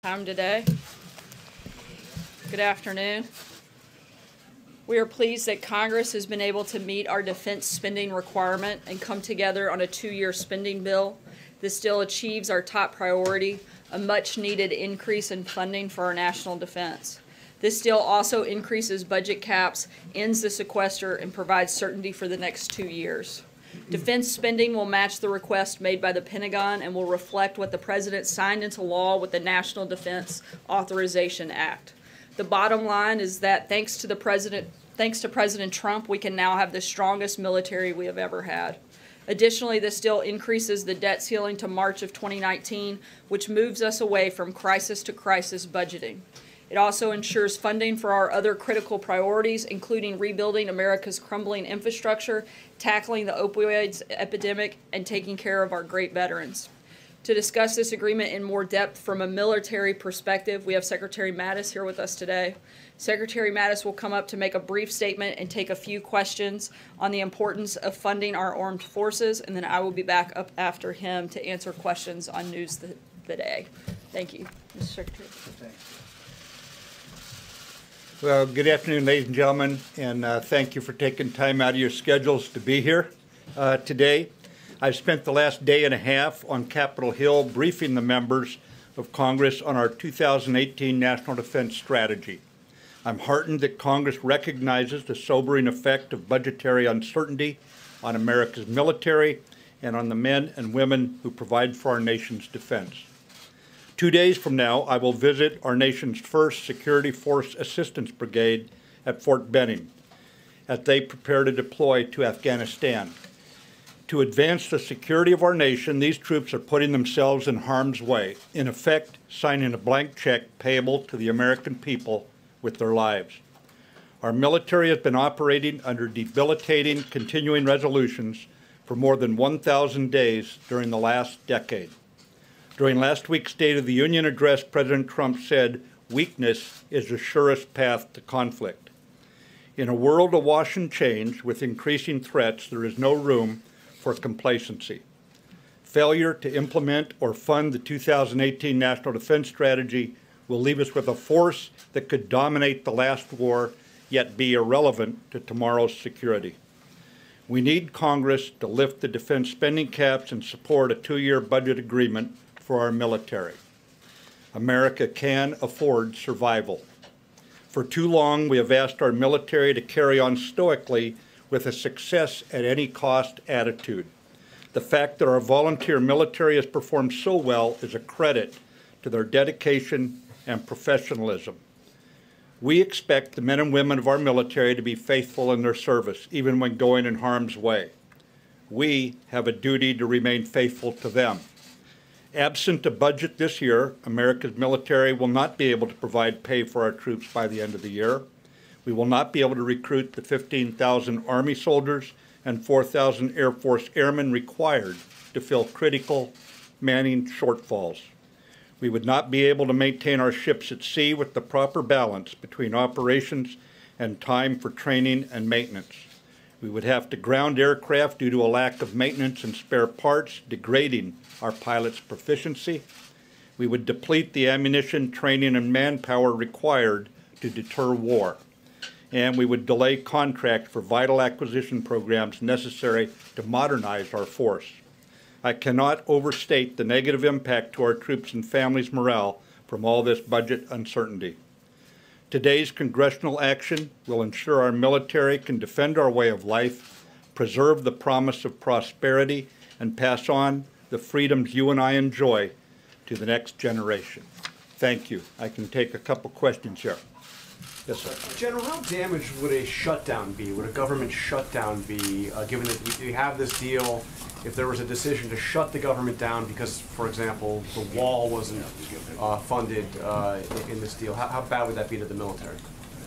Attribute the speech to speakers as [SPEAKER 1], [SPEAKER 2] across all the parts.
[SPEAKER 1] Time today. Good afternoon. We are pleased that Congress has been able to meet our defense spending requirement and come together on a 2-year spending bill. This still achieves our top priority, a much-needed increase in funding for our national defense. This deal also increases budget caps, ends the sequester, and provides certainty for the next 2 years. Defense spending will match the request made by the Pentagon and will reflect what the President signed into law with the National Defense Authorization Act. The bottom line is that thanks to President Trump, we can now have the strongest military we have ever had. Additionally, this deal increases the debt ceiling to March of 2019, which moves us away from crisis to crisis budgeting. It also ensures funding for our other critical priorities, including rebuilding America's crumbling infrastructure, tackling the opioids epidemic, and taking care of our great veterans. To discuss this agreement in more depth from a military perspective, we have Secretary Mattis here with us today. Secretary Mattis will come up to make a brief statement and take a few questions on the importance of funding our armed forces, and then I will be back up after him to answer questions on news of the day. Thank you, Mr. Secretary.
[SPEAKER 2] Thanks. Well, good afternoon, ladies and gentlemen, and thank you for taking time out of your schedules to be here today. I've spent the last day and a half on Capitol Hill briefing the members of Congress on our 2018 National Defense Strategy. I'm heartened that Congress recognizes the sobering effect of budgetary uncertainty on America's military and on the men and women who provide for our nation's defense. 2 days from now, I will visit our nation's first Security Force Assistance Brigade at Fort Benning as they prepare to deploy to Afghanistan. To advance the security of our nation, these troops are putting themselves in harm's way, in effect signing a blank check payable to the American people with their lives. Our military has been operating under debilitating continuing resolutions for more than 1,000 days during the last decade. During last week's State of the Union address, President Trump said, "Weakness is the surest path to conflict." In a world awash in change with increasing threats, there is no room for complacency. Failure to implement or fund the 2018 National Defense Strategy will leave us with a force that could dominate the last war, yet be irrelevant to tomorrow's security. We need Congress to lift the defense spending caps and support a 2-year budget agreement for our military. America can afford survival. For too long, we have asked our military to carry on stoically with a success at any cost attitude. The fact that our volunteer military has performed so well is a credit to their dedication and professionalism. We expect the men and women of our military to be faithful in their service, even when going in harm's way. We have a duty to remain faithful to them. Absent a budget this year, America's military will not be able to provide pay for our troops by the end of the year. We will not be able to recruit the 15,000 Army soldiers and 4,000 Air Force airmen required to fill critical manning shortfalls. We would not be able to maintain our ships at sea with the proper balance between operations and time for training and maintenance. We would have to ground aircraft due to a lack of maintenance and spare parts, degrading our pilots' proficiency. We would deplete the ammunition, training, and manpower required to deter war. And we would delay contracts for vital acquisition programs necessary to modernize our force. I cannot overstate the negative impact to our troops and families' morale from all this budget uncertainty. Today's congressional action will ensure our military can defend our way of life, preserve the promise of prosperity, and pass on the freedoms you and I enjoy to the next generation. Thank you. I can take a couple questions here. Yes, sir.
[SPEAKER 3] General, how damaged would a shutdown be? Would a government shutdown be, given that we have this deal? If there was a decision to shut the government down because, for example, the wall wasn't funded in this deal, how bad would that be to the military?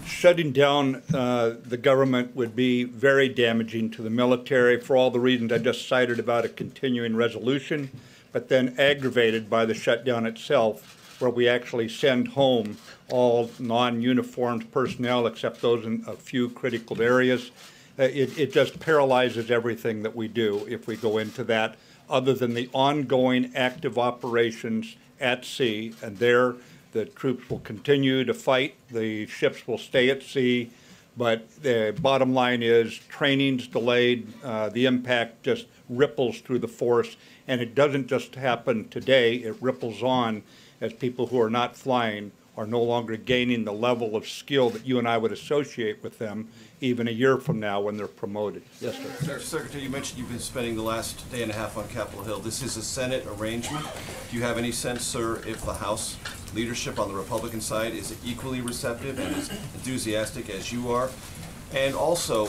[SPEAKER 2] Shutting down the government would be very damaging to the military for all the reasons I just cited about a continuing resolution, but then aggravated by the shutdown itself, where we actually send home all non-uniformed personnel except those in a few critical areas. It just paralyzes everything that we do if we go into that, other than the ongoing active operations at sea, and there The troops will continue to fight. The ships will stay at sea. But the bottom line is training's delayed. The impact just ripples through the force. And it doesn't just happen today. It ripples on as people who are not flying are no longer gaining the level of skill that you and I would associate with them even a year from now when they're promoted. Yes, sir.
[SPEAKER 4] Mr. Secretary, you mentioned you've been spending the last day and a half on Capitol Hill. This is a Senate arrangement. Do you have any sense, sir, if the House leadership on the Republican side is equally receptive and as enthusiastic as you are? And also,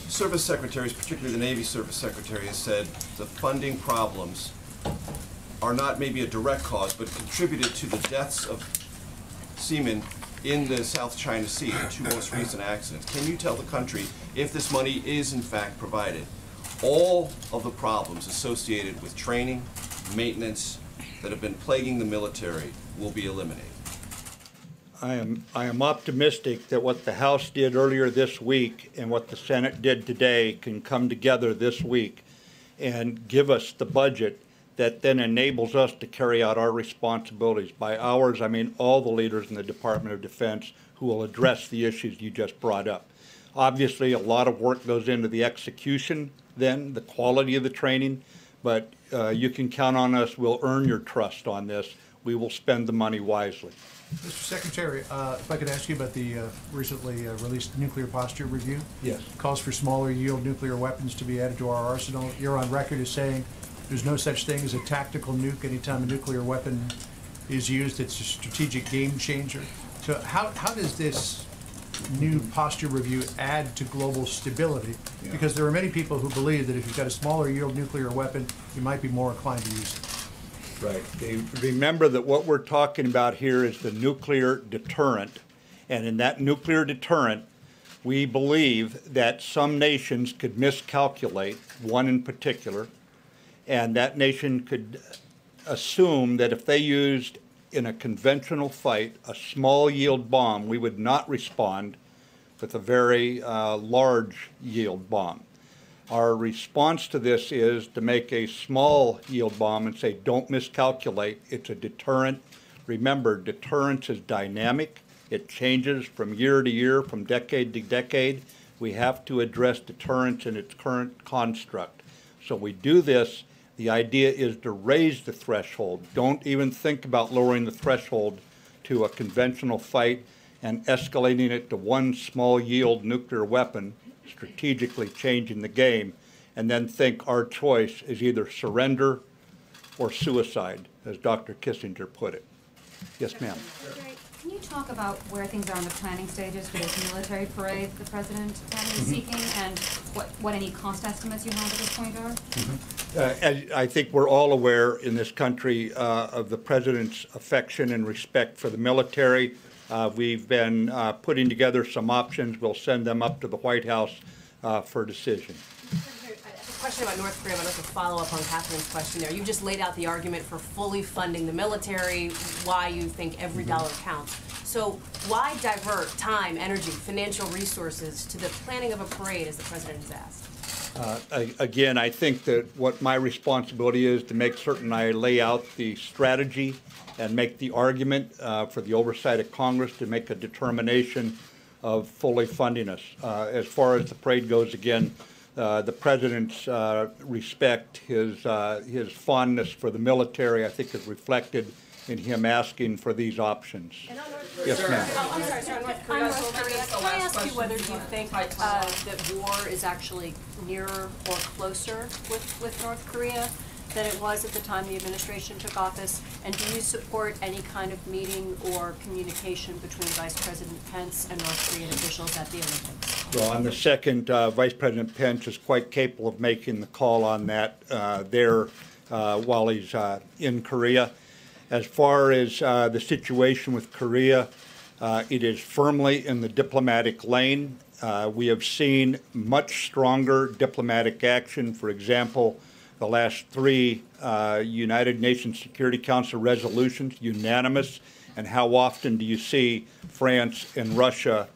[SPEAKER 4] service secretaries, particularly the Navy Service Secretary, has said the funding problems are not maybe a direct cause, but contributed to the deaths of seamen in the South China Sea, the two most recent accidents. Can you tell the country, if this money is in fact provided, all of the problems associated with training, maintenance, that have been plaguing the military will be eliminated?
[SPEAKER 2] I am optimistic that what the House did earlier this week and what the Senate did today can come together this week and give us the budget that then enables us to carry out our responsibilities. By ours, I mean all the leaders in the Department of Defense who will address the issues you just brought up. Obviously, a lot of work goes into the execution then, the quality of the training, but you can count on us. We'll earn your trust on this. We will spend the money wisely.
[SPEAKER 5] Mr. Secretary, if I could ask you about the recently released nuclear posture review.
[SPEAKER 2] Yes.
[SPEAKER 5] Calls for smaller yield nuclear weapons to be added to our arsenal. You're on record as saying there's no such thing as a tactical nuke. Anytime a nuclear weapon is used, it's a strategic game changer. So how does this new posture review add to global stability? Yeah. Because there are many people who believe that if you've got a smaller yield nuclear weapon, you might be more inclined to use it.
[SPEAKER 2] Right. Remember that what we're talking about here is the nuclear deterrent. And in that nuclear deterrent, we believe that some nations could miscalculate, one in particular, and that nation could assume that if they used in a conventional fight a small yield bomb, we would not respond with a very large yield bomb. Our response to this is to make a small yield bomb and say, don't miscalculate. It's a deterrent. Remember, deterrence is dynamic. It changes from year to year, from decade to decade. We have to address deterrence in its current construct. So we do this. The idea is to raise the threshold. Don't even think about lowering the threshold to a conventional fight and escalating it to one small yield nuclear weapon, strategically changing the game, and then think our choice is either surrender or suicide, as Dr. Kissinger put it. Yes, ma'am.
[SPEAKER 6] Can you talk about where things are in the planning stages for this military parade the President is seeking, and what any cost estimates you have at this point are?
[SPEAKER 2] I think we're all aware in this country of the President's affection and respect for the military. We've been putting together some options. We'll send them up to the White House for decision.
[SPEAKER 7] A question about North Korea, but I'd like to follow up on Catherine's question there. You just laid out the argument for fully funding the military, why you think every dollar counts. So why divert time, energy, financial resources to the planning of a parade, as the President has asked?
[SPEAKER 2] Again, I think that what my responsibility is to make certain I lay out the strategy and make the argument for the oversight of Congress to make a determination of fully funding us. As far as the parade goes, again, the President's respect, his fondness for the military, I think is reflected in him asking for these options. Yes, ma'am.
[SPEAKER 7] I'm sorry, North Korea. Can I ask you whether you think that war is actually nearer or closer with North Korea than it was at the time the administration took office? And do you support any kind of meeting or communication between Vice President Pence and North Korean officials at the Olympics?
[SPEAKER 2] Well, on the second, Vice President Pence is quite capable of making the call on that while he's in Korea. As far as the situation with Korea, it is firmly in the diplomatic lane. We have seen much stronger diplomatic action. For example, the last 3 United Nations Security Council resolutions, unanimous. And how often do you see France and Russia,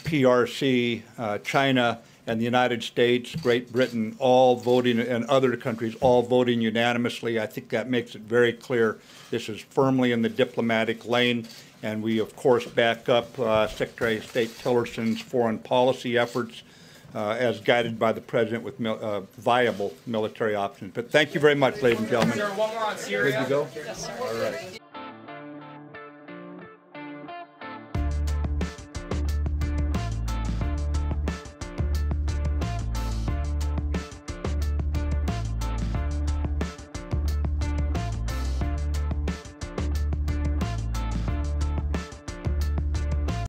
[SPEAKER 2] PRC, China, and the United States, Great Britain, all voting, and other countries all voting unanimously? I think that makes it very clear this is firmly in the diplomatic lane. And we, of course, back up Secretary of State Tillerson's foreign policy efforts as guided by the President with viable military options. But thank you very much, ladies and gentlemen.
[SPEAKER 1] Is there one more on Syria?
[SPEAKER 2] Good to go?
[SPEAKER 1] Yes, sir.
[SPEAKER 2] All right.